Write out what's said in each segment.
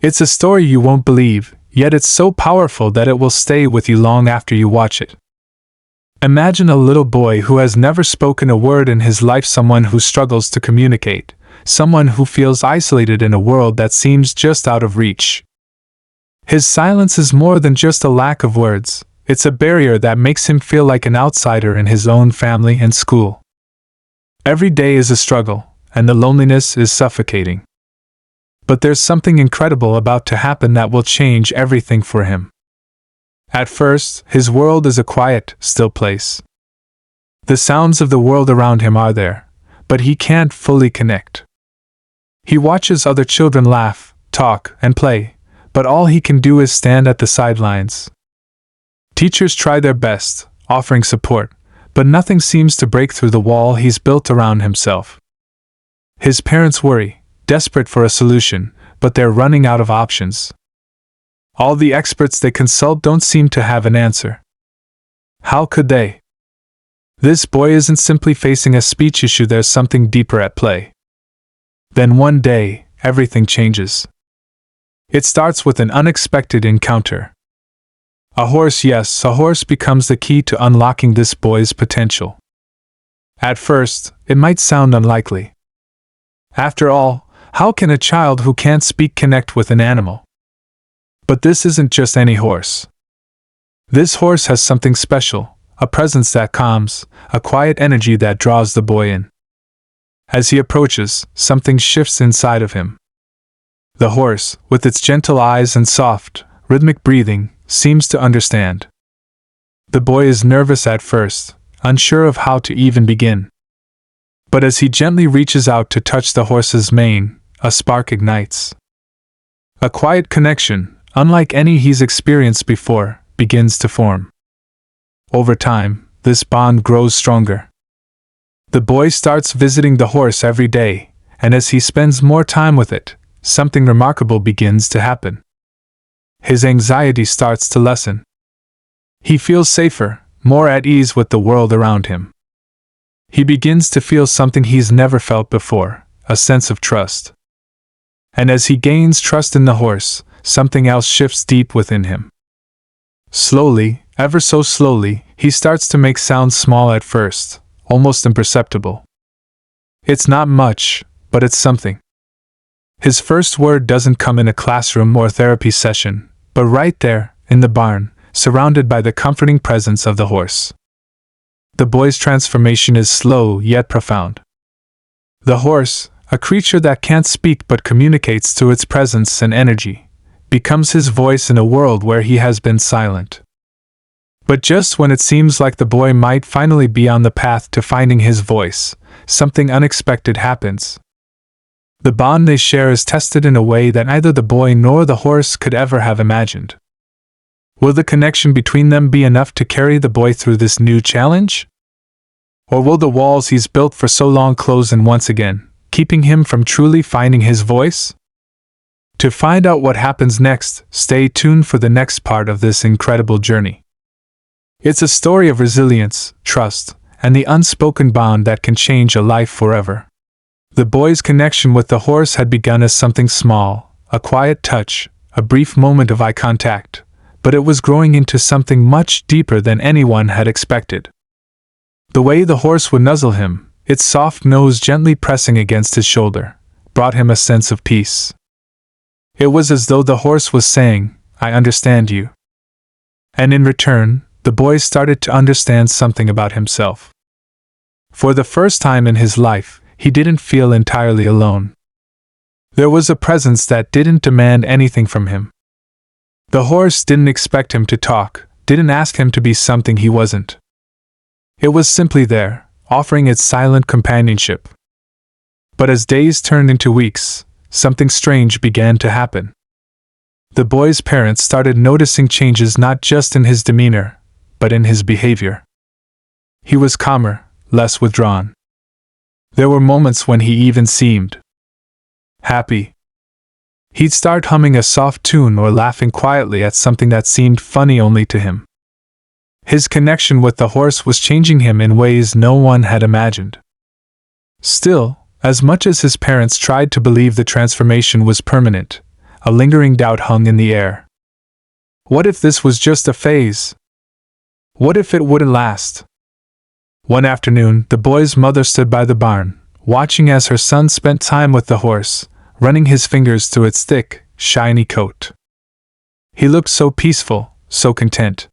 It's a story you won't believe, yet it's so powerful that it will stay with you long after you watch it. Imagine a little boy who has never spoken a word in his life, someone who struggles to communicate, someone who feels isolated in a world that seems just out of reach. His silence is more than just a lack of words, it's a barrier that makes him feel like an outsider in his own family and school. Every day is a struggle, and the loneliness is suffocating. But there's something incredible about to happen that will change everything for him. At first, his world is a quiet, still place. The sounds of the world around him are there, but he can't fully connect. He watches other children laugh, talk, and play, but all he can do is stand at the sidelines. Teachers try their best, offering support, but nothing seems to break through the wall he's built around himself. His parents worry, desperate for a solution, but they're running out of options. All the experts they consult don't seem to have an answer. How could they? This boy isn't simply facing a speech issue, there's something deeper at play. Then one day, everything changes. It starts with an unexpected encounter. A horse, yes, a horse becomes the key to unlocking this boy's potential. At first, it might sound unlikely. After all, how can a child who can't speak connect with an animal? But this isn't just any horse. This horse has something special, a presence that calms, a quiet energy that draws the boy in. As he approaches, something shifts inside of him. The horse, with its gentle eyes and soft, rhythmic breathing, seems to understand. The boy is nervous at first, unsure of how to even begin. But as he gently reaches out to touch the horse's mane, a spark ignites. A quiet connection, unlike any he's experienced before, begins to form. Over time, this bond grows stronger. The boy starts visiting the horse every day, and as he spends more time with it, something remarkable begins to happen. His anxiety starts to lessen. He feels safer, more at ease with the world around him. He begins to feel something he's never felt before, a sense of trust. And as he gains trust in the horse, something else shifts deep within him. Slowly, ever so slowly, he starts to make sounds, small at first, almost imperceptible. It's not much, but it's something. His first word doesn't come in a classroom or therapy session, but right there, in the barn, surrounded by the comforting presence of the horse. The boy's transformation is slow yet profound. The horse, a creature that can't speak but communicates through its presence and energy, becomes his voice in a world where he has been silent. But just when it seems like the boy might finally be on the path to finding his voice, something unexpected happens. The bond they share is tested in a way that neither the boy nor the horse could ever have imagined. Will the connection between them be enough to carry the boy through this new challenge? Or will the walls he's built for so long close in once again, keeping him from truly finding his voice? To find out what happens next, stay tuned for the next part of this incredible journey. It's a story of resilience, trust, and the unspoken bond that can change a life forever. The boy's connection with the horse had begun as something small, a quiet touch, a brief moment of eye contact, but it was growing into something much deeper than anyone had expected. The way the horse would nuzzle him, its soft nose gently pressing against his shoulder, brought him a sense of peace. It was as though the horse was saying, "I understand you." And in return, the boy started to understand something about himself. For the first time in his life, he didn't feel entirely alone. There was a presence that didn't demand anything from him. The horse didn't expect him to talk, didn't ask him to be something he wasn't. It was simply there, offering its silent companionship. But as days turned into weeks, something strange began to happen. The boy's parents started noticing changes not just in his demeanor, but in his behavior. He was calmer, less withdrawn. There were moments when he even seemed happy. He'd start humming a soft tune or laughing quietly at something that seemed funny only to him. His connection with the horse was changing him in ways no one had imagined. Still, as much as his parents tried to believe the transformation was permanent, a lingering doubt hung in the air. What if this was just a phase? What if it wouldn't last? One afternoon, the boy's mother stood by the barn, watching as her son spent time with the horse, running his fingers through its thick, shiny coat. He looked so peaceful, so content.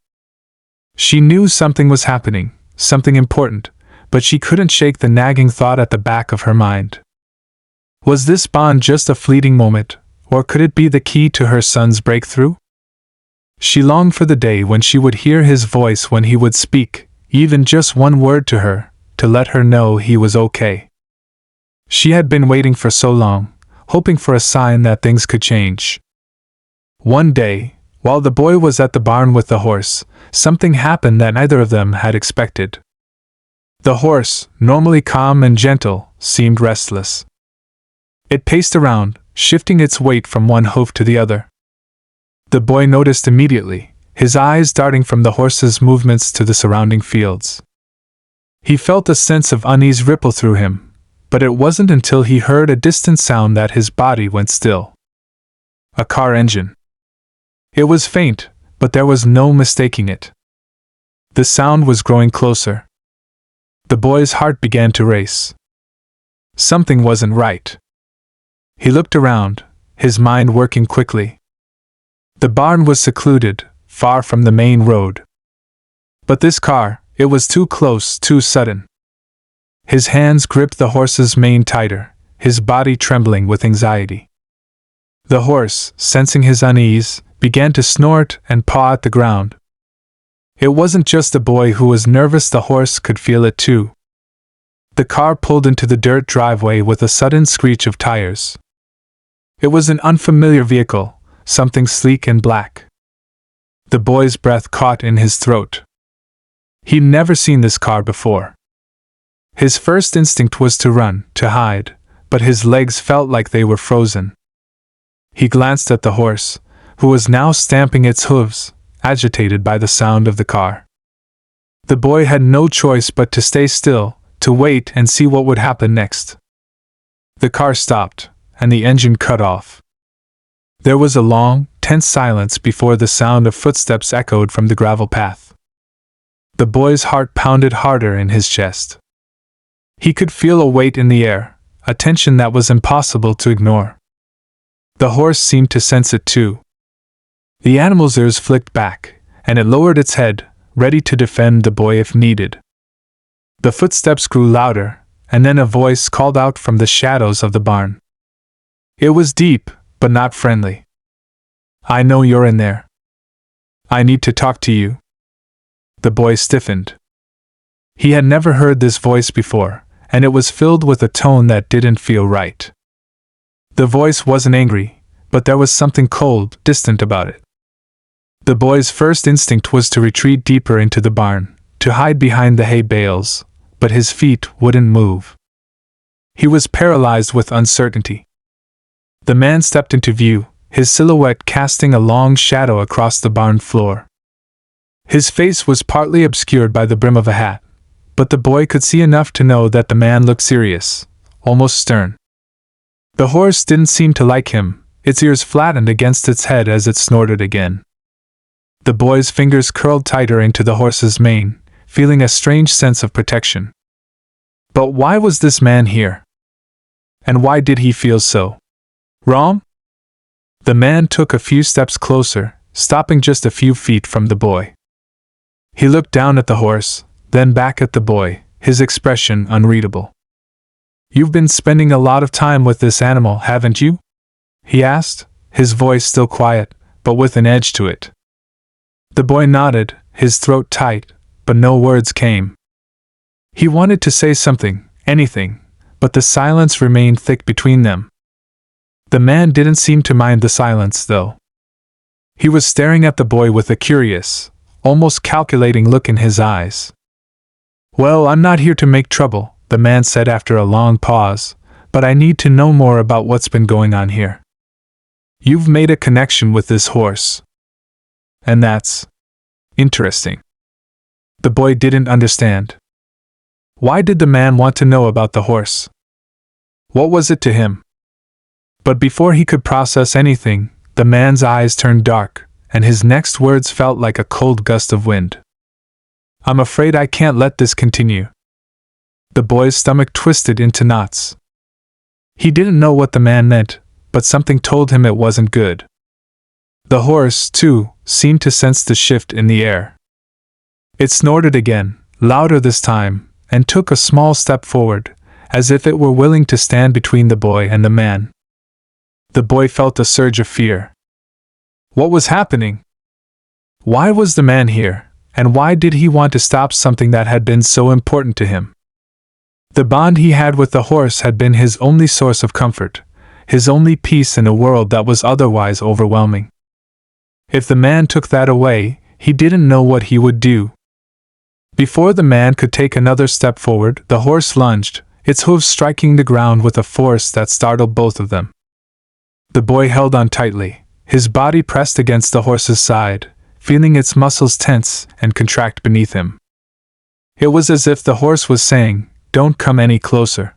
She knew something was happening, something important, but she couldn't shake the nagging thought at the back of her mind. Was this bond just a fleeting moment, or could it be the key to her son's breakthrough? She longed for the day when she would hear his voice, when he would speak, even just one word to her, to let her know he was okay. She had been waiting for so long, hoping for a sign that things could change. One day, while the boy was at the barn with the horse, something happened that neither of them had expected. The horse, normally calm and gentle, seemed restless. It paced around, shifting its weight from one hoof to the other. The boy noticed immediately, his eyes darting from the horse's movements to the surrounding fields. He felt a sense of unease ripple through him, but it wasn't until he heard a distant sound that his body went still. A car engine. It was faint, but there was no mistaking it. The sound was growing closer. The boy's heart began to race. Something wasn't right. He looked around, his mind working quickly. The barn was secluded, far from the main road. But this car, it was too close, too sudden. His hands gripped the horse's mane tighter, his body trembling with anxiety. The horse, sensing his unease, began to snort and paw at the ground. It wasn't just the boy who was nervous, the horse could feel it too. The car pulled into the dirt driveway with a sudden screech of tires. It was an unfamiliar vehicle, something sleek and black. The boy's breath caught in his throat. He'd never seen this car before. His first instinct was to run, to hide, but his legs felt like they were frozen. He glanced at the horse, who was now stamping its hooves, agitated by the sound of the car. The boy had no choice but to stay still, to wait and see what would happen next. The car stopped, and the engine cut off. There was a long, tense silence before the sound of footsteps echoed from the gravel path. The boy's heart pounded harder in his chest. He could feel a weight in the air, a tension that was impossible to ignore. The horse seemed to sense it too. The animal's ears flicked back, and it lowered its head, ready to defend the boy if needed. The footsteps grew louder, and then a voice called out from the shadows of the barn. It was deep, but not friendly. "I know you're in there. I need to talk to you." The boy stiffened. He had never heard this voice before, and it was filled with a tone that didn't feel right. The voice wasn't angry, but there was something cold, distant about it. The boy's first instinct was to retreat deeper into the barn, to hide behind the hay bales, but his feet wouldn't move. He was paralyzed with uncertainty. The man stepped into view, his silhouette casting a long shadow across the barn floor. His face was partly obscured by the brim of a hat, but the boy could see enough to know that the man looked serious, almost stern. The horse didn't seem to like him, its ears flattened against its head as it snorted again. The boy's fingers curled tighter into the horse's mane, feeling a strange sense of protection. But why was this man here? And why did he feel so wrong? The man took a few steps closer, stopping just a few feet from the boy. He looked down at the horse, then back at the boy, his expression unreadable. "You've been spending a lot of time with this animal, haven't you?" he asked, his voice still quiet, but with an edge to it. The boy nodded, his throat tight, but no words came. He wanted to say something, anything, but the silence remained thick between them. The man didn't seem to mind the silence, though. He was staring at the boy with a curious, almost calculating look in his eyes. "Well, I'm not here to make trouble," the man said after a long pause, "but I need to know more about what's been going on here. You've made a connection with this horse. And that's interesting." The boy didn't understand. Why did the man want to know about the horse? What was it to him? But before he could process anything, the man's eyes turned dark, and his next words felt like a cold gust of wind. "I'm afraid I can't let this continue." The boy's stomach twisted into knots. He didn't know what the man meant, but something told him it wasn't good. The horse, too, seemed to sense the shift in the air. It snorted again, louder this time, and took a small step forward, as if it were willing to stand between the boy and the man. The boy felt a surge of fear. What was happening? Why was the man here, and why did he want to stop something that had been so important to him? The bond he had with the horse had been his only source of comfort, his only peace in a world that was otherwise overwhelming. If the man took that away, he didn't know what he would do. Before the man could take another step forward, the horse lunged, its hooves striking the ground with a force that startled both of them. The boy held on tightly, his body pressed against the horse's side, feeling its muscles tense and contract beneath him. It was as if the horse was saying, "Don't come any closer."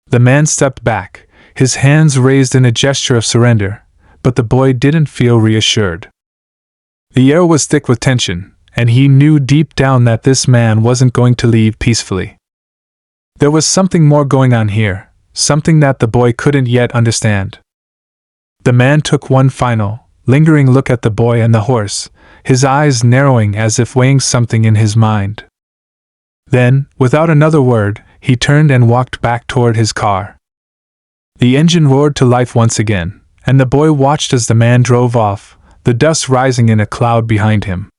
The man stepped back, his hands raised in a gesture of surrender, but the boy didn't feel reassured. The air was thick with tension, and he knew deep down that this man wasn't going to leave peacefully. There was something more going on here, something that the boy couldn't yet understand. The man took one final, lingering look at the boy and the horse, his eyes narrowing as if weighing something in his mind. Then, without another word, he turned and walked back toward his car. The engine roared to life once again, and the boy watched as the man drove off, the dust rising in a cloud behind him.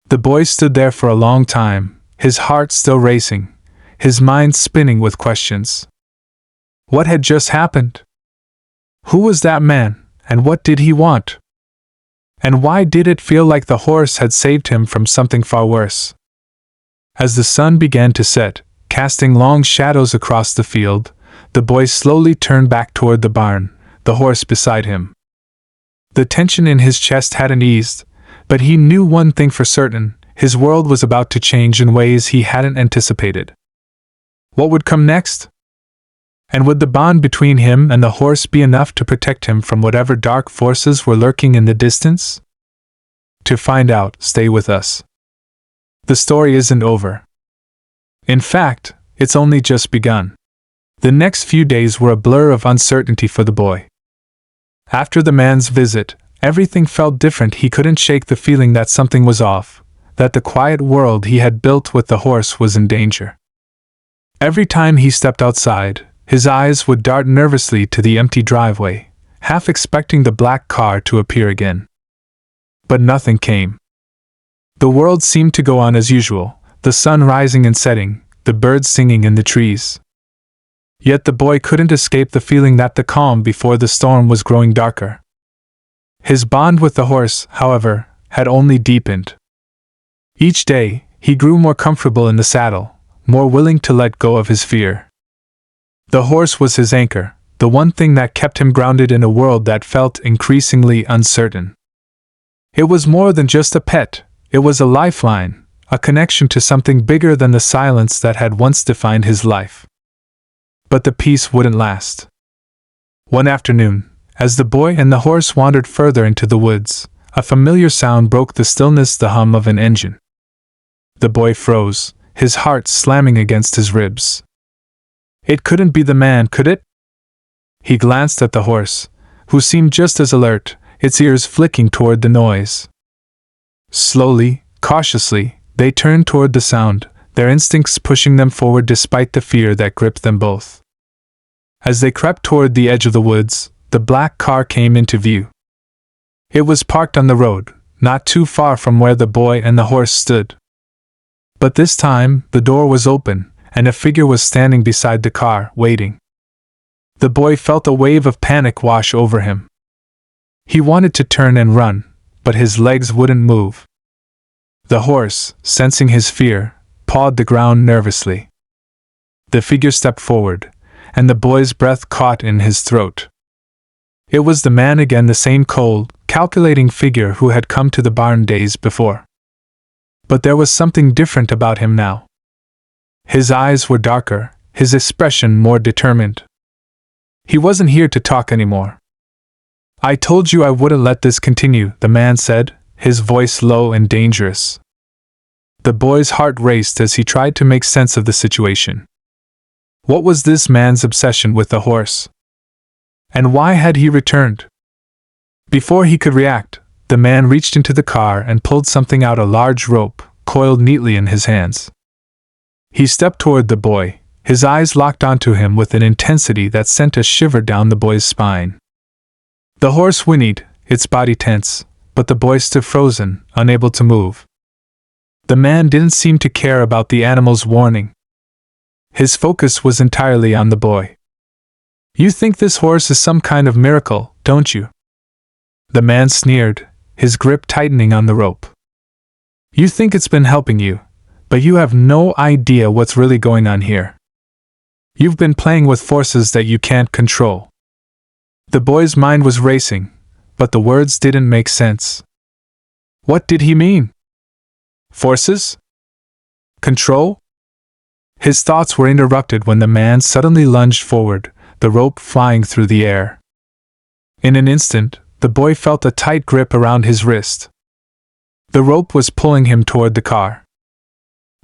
The boy stood there for a long time, his heart still racing, his mind spinning with questions. What had just happened? Who was that man, and what did he want? And why did it feel like the horse had saved him from something far worse? As the sun began to set, casting long shadows across the field, the boy slowly turned back toward the barn, the horse beside him. The tension in his chest hadn't eased, but he knew one thing for certain: his world was about to change in ways he hadn't anticipated. What would come next? And would the bond between him and the horse be enough to protect him from whatever dark forces were lurking in the distance? To find out, stay with us. The story isn't over. In fact, it's only just begun. The next few days were a blur of uncertainty for the boy. After the man's visit, everything felt different. He couldn't shake the feeling that something was off, that the quiet world he had built with the horse was in danger. Every time he stepped outside, his eyes would dart nervously to the empty driveway, half expecting the black car to appear again. But nothing came. The world seemed to go on as usual, the sun rising and setting, the birds singing in the trees. Yet the boy couldn't escape the feeling that the calm before the storm was growing darker. His bond with the horse, however, had only deepened. Each day, he grew more comfortable in the saddle, more willing to let go of his fear. The horse was his anchor, the one thing that kept him grounded in a world that felt increasingly uncertain. It was more than just a pet, it was a lifeline, a connection to something bigger than the silence that had once defined his life. But the peace wouldn't last. One afternoon, as the boy and the horse wandered further into the woods, a familiar sound broke the stillness: the hum of an engine. The boy froze, his heart slamming against his ribs. It couldn't be the man, could it? He glanced at the horse, who seemed just as alert, its ears flicking toward the noise. Slowly, cautiously, they turned toward the sound, their instincts pushing them forward despite the fear that gripped them both. As they crept toward the edge of the woods, the black car came into view. It was parked on the road, not too far from where the boy and the horse stood. But this time, the door was open, and a figure was standing beside the car, waiting. The boy felt a wave of panic wash over him. He wanted to turn and run, but his legs wouldn't move. The horse, sensing his fear, pawed the ground nervously. The figure stepped forward, and the boy's breath caught in his throat. It was the man again, the same cold, calculating figure who had come to the barn days before. But there was something different about him now. His eyes were darker, his expression more determined. He wasn't here to talk anymore. I told you I wouldn't let this continue, the man said, his voice low and dangerous. The boy's heart raced as he tried to make sense of the situation. What was this man's obsession with the horse? And why had he returned? Before he could react, the man reached into the car and pulled something out, a large rope, coiled neatly in his hands. He stepped toward the boy, his eyes locked onto him with an intensity that sent a shiver down the boy's spine. The horse whinnied, its body tense, but the boy stood frozen, unable to move. The man didn't seem to care about the animal's warning. His focus was entirely on the boy. You think this horse is some kind of miracle, don't you? The man sneered, his grip tightening on the rope. You think it's been helping you, but you have no idea what's really going on here. You've been playing with forces that you can't control. The boy's mind was racing, but the words didn't make sense. What did he mean? Forces? Control? His thoughts were interrupted when the man suddenly lunged forward, the rope flying through the air. In an instant, the boy felt a tight grip around his wrist. The rope was pulling him toward the car.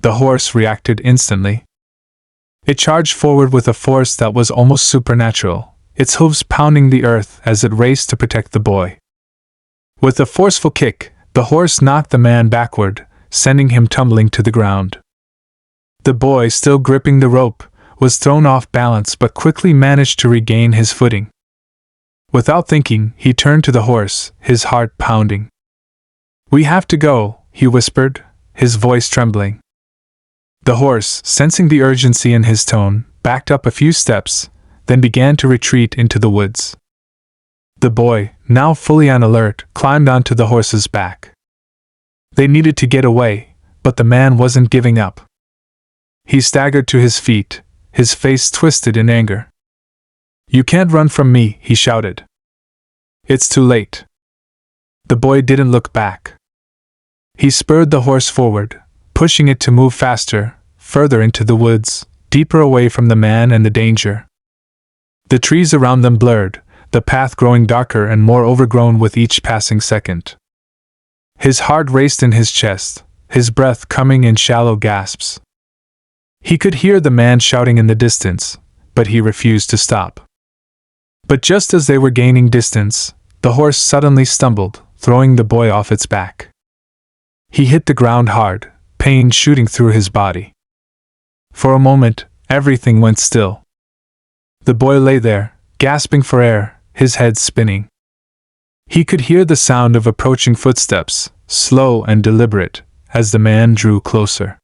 The horse reacted instantly. It charged forward with a force that was almost supernatural, its hooves pounding the earth as it raced to protect the boy. With a forceful kick, the horse knocked the man backward, sending him tumbling to the ground. The boy, still gripping the rope, was thrown off balance but quickly managed to regain his footing. Without thinking, he turned to the horse, his heart pounding. We have to go, he whispered, his voice trembling. The horse, sensing the urgency in his tone, backed up a few steps, then began to retreat into the woods. The boy, now fully on alert, climbed onto the horse's back. They needed to get away, but the man wasn't giving up. He staggered to his feet, his face twisted in anger. You can't run from me, he shouted. It's too late. The boy didn't look back. He spurred the horse forward, pushing it to move faster, further into the woods, deeper away from the man and the danger. The trees around them blurred, the path growing darker and more overgrown with each passing second. His heart raced in his chest, his breath coming in shallow gasps. He could hear the man shouting in the distance, but he refused to stop. But just as they were gaining distance, the horse suddenly stumbled, throwing the boy off its back. He hit the ground hard, pain shooting through his body. For a moment, everything went still. The boy lay there, gasping for air, his head spinning. He could hear the sound of approaching footsteps, slow and deliberate, as the man drew closer.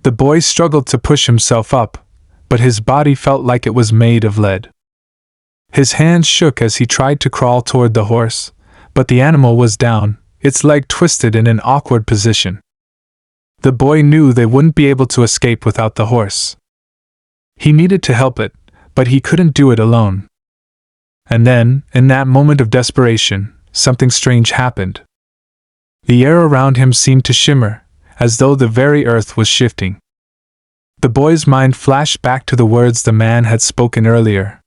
The boy struggled to push himself up, but his body felt like it was made of lead. His hands shook as he tried to crawl toward the horse, but the animal was down, its leg twisted in an awkward position. The boy knew they wouldn't be able to escape without the horse. He needed to help it, but he couldn't do it alone. And then, in that moment of desperation, something strange happened. The air around him seemed to shimmer, as though the very earth was shifting. The boy's mind flashed back to the words the man had spoken earlier.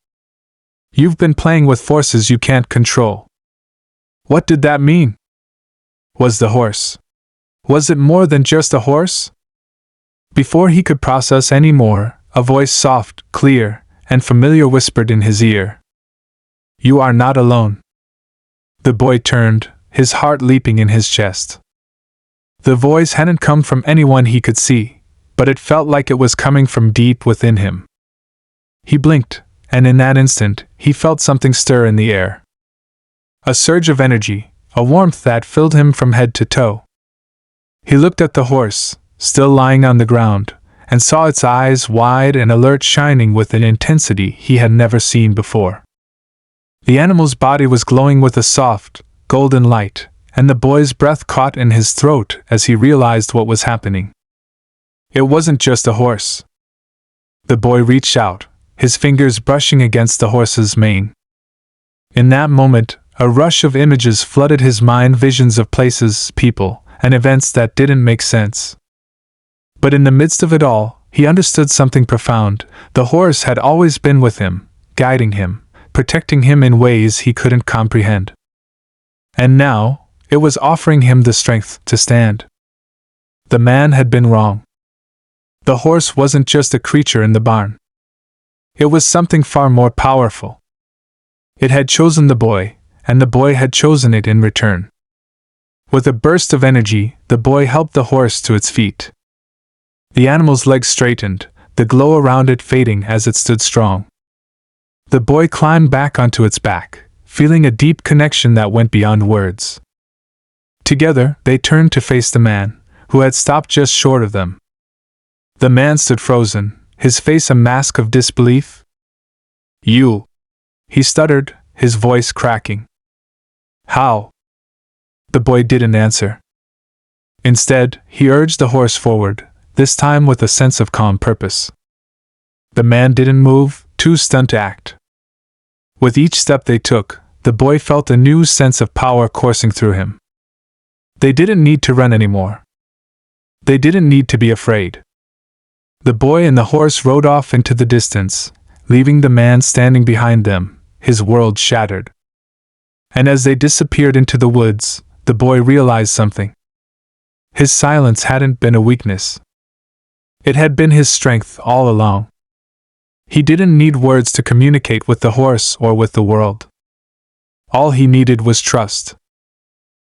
You've been playing with forces you can't control. What did that mean? Was the horse? Was it more than just a horse? Before he could process any more, a voice soft, clear, and familiar whispered in his ear. You are not alone. The boy turned, his heart leaping in his chest. The voice hadn't come from anyone he could see, but it felt like it was coming from deep within him. He blinked, and in that instant, he felt something stir in the air. A surge of energy, a warmth that filled him from head to toe. He looked at the horse, still lying on the ground, and saw its eyes wide and alert, shining with an intensity he had never seen before. The animal's body was glowing with a soft, golden light, and the boy's breath caught in his throat as he realized what was happening. It wasn't just a horse. The boy reached out, his fingers brushing against the horse's mane. In that moment, a rush of images flooded his mind, visions of places, people, and events that didn't make sense. But in the midst of it all, he understood something profound. The horse had always been with him, guiding him, protecting him in ways he couldn't comprehend. And now, it was offering him the strength to stand. The man had been wrong. The horse wasn't just a creature in the barn. It was something far more powerful. It had chosen the boy, and the boy had chosen it in return. With a burst of energy, the boy helped the horse to its feet. The animal's legs straightened, the glow around it fading as it stood strong. The boy climbed back onto its back, feeling a deep connection that went beyond words. Together, they turned to face the man, who had stopped just short of them. The man stood frozen, his face a mask of disbelief. "You," he stuttered, his voice cracking. "How?" The boy didn't answer. Instead, he urged the horse forward, this time with a sense of calm purpose. The man didn't move, too stunned to act. With each step they took, the boy felt a new sense of power coursing through him. They didn't need to run anymore. They didn't need to be afraid. The boy and the horse rode off into the distance, leaving the man standing behind them, his world shattered. And as they disappeared into the woods, the boy realized something. His silence hadn't been a weakness. It had been his strength all along. He didn't need words to communicate with the horse or with the world. All he needed was trust.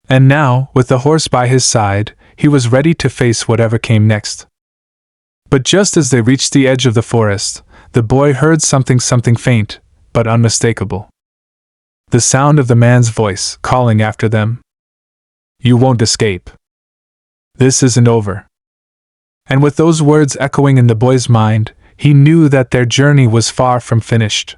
And now, with the horse by his side, he was ready to face whatever came next. But just as they reached the edge of the forest, the boy heard something faint, but unmistakable. The sound of the man's voice calling after them. "You won't escape. This isn't over." And with those words echoing in the boy's mind, he knew that their journey was far from finished.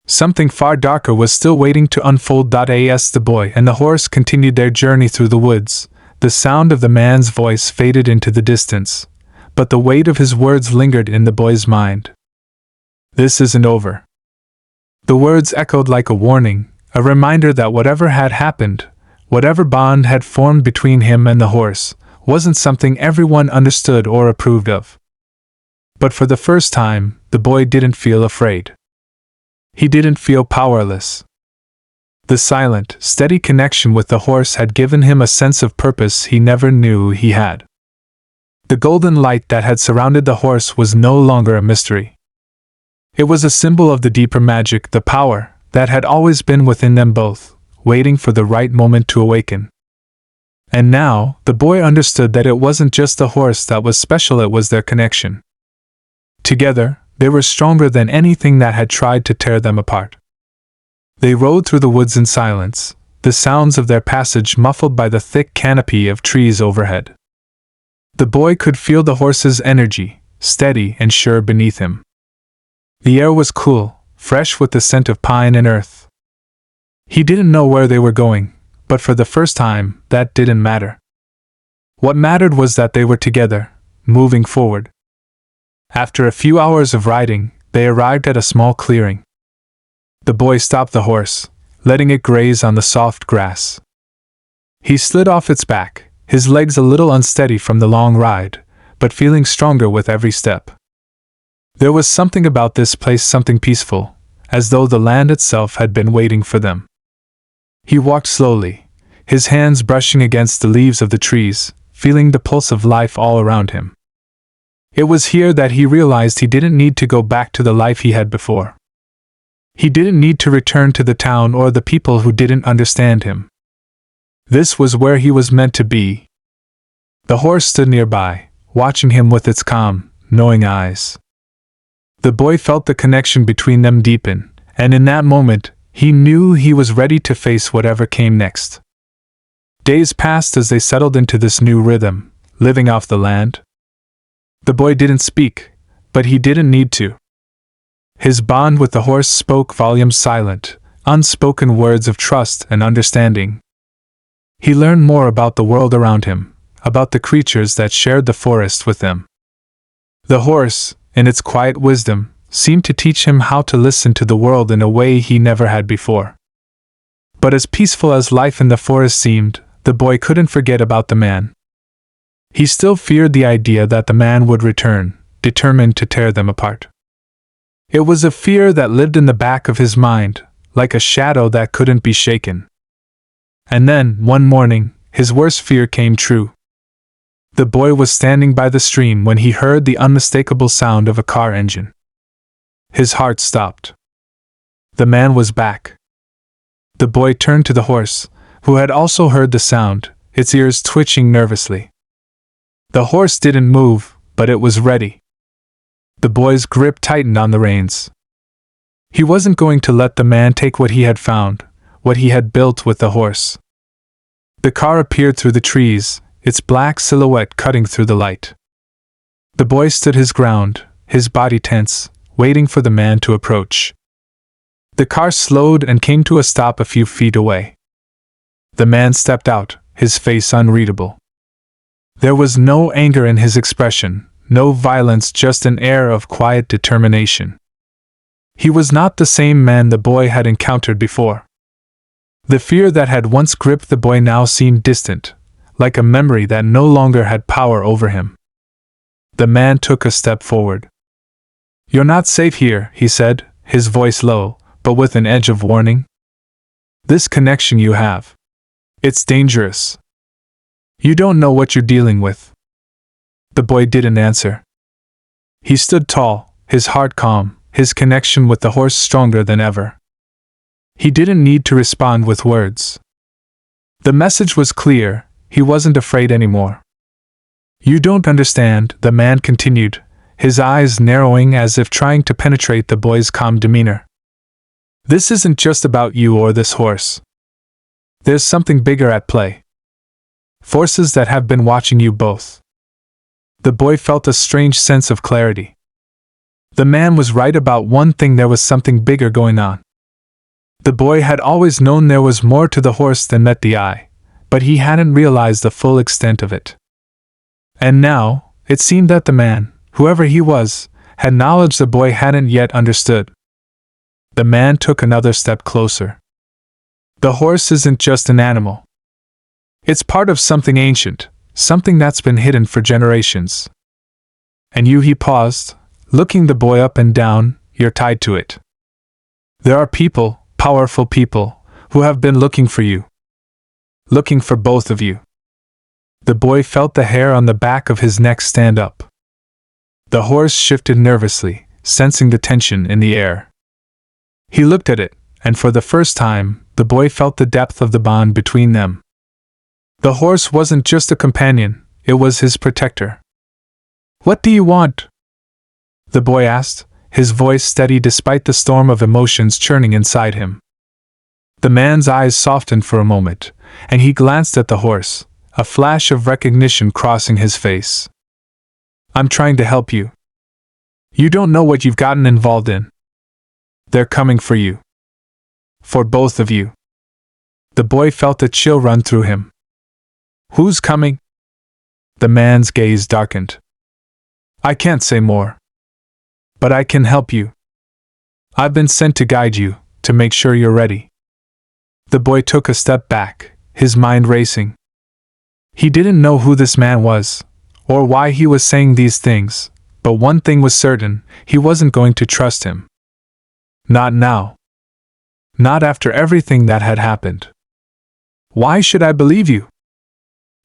Something far darker was still waiting to unfold. As the boy and the horse continued their journey through the woods, the sound of the man's voice faded into the distance, but the weight of his words lingered in the boy's mind. "This isn't over." The words echoed like a warning, a reminder that whatever had happened, whatever bond had formed between him and the horse, wasn't something everyone understood or approved of. But for the first time, the boy didn't feel afraid. He didn't feel powerless. The silent, steady connection with the horse had given him a sense of purpose he never knew he had. The golden light that had surrounded the horse was no longer a mystery. It was a symbol of the deeper magic, the power, that had always been within them both, waiting for the right moment to awaken. And now, the boy understood that it wasn't just the horse that was special, it was their connection. Together, they were stronger than anything that had tried to tear them apart. They rode through the woods in silence, the sounds of their passage muffled by the thick canopy of trees overhead. The boy could feel the horse's energy, steady and sure beneath him. The air was cool, fresh with the scent of pine and earth. He didn't know where they were going, but for the first time, that didn't matter. What mattered was that they were together, moving forward. After a few hours of riding, they arrived at a small clearing. The boy stopped the horse, letting it graze on the soft grass. He slid off its back, his legs a little unsteady from the long ride, but feeling stronger with every step. There was something about this place, something peaceful, as though the land itself had been waiting for them. He walked slowly, his hands brushing against the leaves of the trees, feeling the pulse of life all around him. It was here that he realized he didn't need to go back to the life he had before. He didn't need to return to the town or the people who didn't understand him. This was where he was meant to be. The horse stood nearby, watching him with its calm, knowing eyes. The boy felt the connection between them deepen, and in that moment, he knew he was ready to face whatever came next. Days passed as they settled into this new rhythm, living off the land. The boy didn't speak, but he didn't need to. His bond with the horse spoke volumes, silent, unspoken words of trust and understanding. He learned more about the world around him, about the creatures that shared the forest with them. The horse, in its quiet wisdom, seemed to teach him how to listen to the world in a way he never had before. But as peaceful as life in the forest seemed, the boy couldn't forget about the man. He still feared the idea that the man would return, determined to tear them apart. It was a fear that lived in the back of his mind, like a shadow that couldn't be shaken. And then, one morning, his worst fear came true. The boy was standing by the stream when he heard the unmistakable sound of a car engine. His heart stopped. The man was back. The boy turned to the horse, who had also heard the sound, its ears twitching nervously. The horse didn't move, but it was ready. The boy's grip tightened on the reins. He wasn't going to let the man take what he had found, what he had built with the horse. The car appeared through the trees, its black silhouette cutting through the light. The boy stood his ground, his body tense, waiting for the man to approach. The car slowed and came to a stop a few feet away. The man stepped out, his face unreadable. There was no anger in his expression, no violence, just an air of quiet determination. He was not the same man the boy had encountered before. The fear that had once gripped the boy now seemed distant, like a memory that no longer had power over him. The man took a step forward. "You're not safe here," he said, his voice low, but with an edge of warning. "This connection you have. It's dangerous. You don't know what you're dealing with." The boy didn't answer. He stood tall, his heart calm, his connection with the horse stronger than ever. He didn't need to respond with words. The message was clear, he wasn't afraid anymore. "You don't understand," the man continued, his eyes narrowing as if trying to penetrate the boy's calm demeanor. "This isn't just about you or this horse. There's something bigger at play. Forces that have been watching you both." The boy felt a strange sense of clarity. The man was right about one thing: there was something bigger going on. The boy had always known there was more to the horse than met the eye, but he hadn't realized the full extent of it. And now, it seemed that the man, whoever he was, had knowledge the boy hadn't yet understood. The man took another step closer. "The horse isn't just an animal. It's part of something ancient, something that's been hidden for generations. And you," he paused, looking the boy up and down, "you're tied to it. There are people, powerful people, who have been looking for you. Looking for both of you." The boy felt the hair on the back of his neck stand up. The horse shifted nervously, sensing the tension in the air. He looked at it, and for the first time, the boy felt the depth of the bond between them. The horse wasn't just a companion, it was his protector. "What do you want?" the boy asked, his voice steady despite the storm of emotions churning inside him. The man's eyes softened for a moment, and he glanced at the horse, a flash of recognition crossing his face. "I'm trying to help you. You don't know what you've gotten involved in. They're coming for you. For both of you." The boy felt a chill run through him. "Who's coming?" The man's gaze darkened. "I can't say more. But I can help you. I've been sent to guide you, to make sure you're ready." The boy took a step back, his mind racing. He didn't know who this man was, or why he was saying these things, but one thing was certain: he wasn't going to trust him. Not now. Not after everything that had happened. "Why should I believe you?"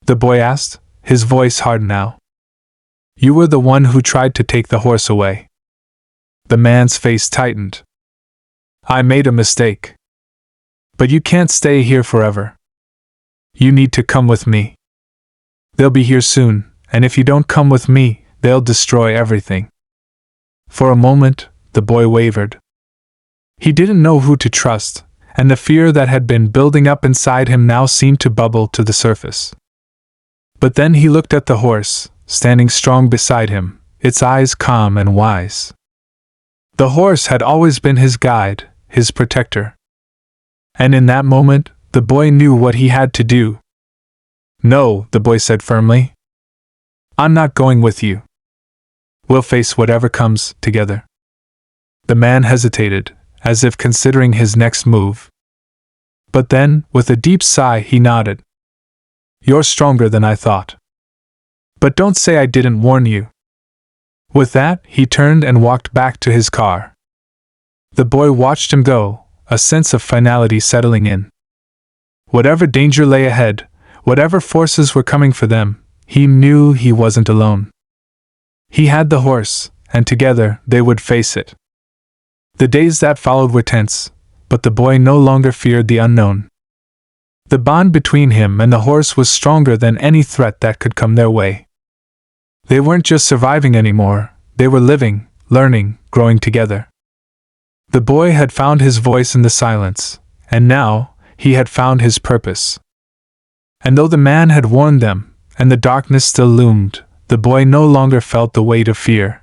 the boy asked, his voice hard now. "You were the one who tried to take the horse away." The man's face tightened. "I made a mistake. But you can't stay here forever. You need to come with me. They'll be here soon, and if you don't come with me, they'll destroy everything." For a moment, the boy wavered. He didn't know who to trust, and the fear that had been building up inside him now seemed to bubble to the surface. But then he looked at the horse, standing strong beside him, its eyes calm and wise. The horse had always been his guide, his protector. And in that moment, the boy knew what he had to do. "No," the boy said firmly. "I'm not going with you. We'll face whatever comes, together." The man hesitated, as if considering his next move. But then, with a deep sigh, he nodded. "You're stronger than I thought. But don't say I didn't warn you." With that, he turned and walked back to his car. The boy watched him go, a sense of finality settling in. Whatever danger lay ahead, whatever forces were coming for them, he knew he wasn't alone. He had the horse, and together they would face it. The days that followed were tense, but the boy no longer feared the unknown. The bond between him and the horse was stronger than any threat that could come their way. They weren't just surviving anymore, they were living, learning, growing together. The boy had found his voice in the silence, and now, he had found his purpose. And though the man had warned them, and the darkness still loomed, the boy no longer felt the weight of fear.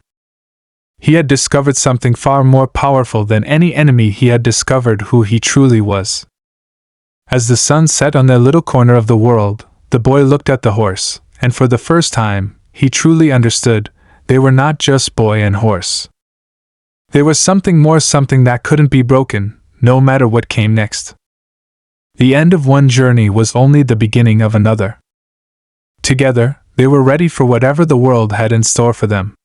He had discovered something far more powerful than any enemy. He had discovered who he truly was. As the sun set on their little corner of the world, the boy looked at the horse, and for the first time, he truly understood, they were not just boy and horse. There was something more, something that couldn't be broken, no matter what came next. The end of one journey was only the beginning of another. Together, they were ready for whatever the world had in store for them.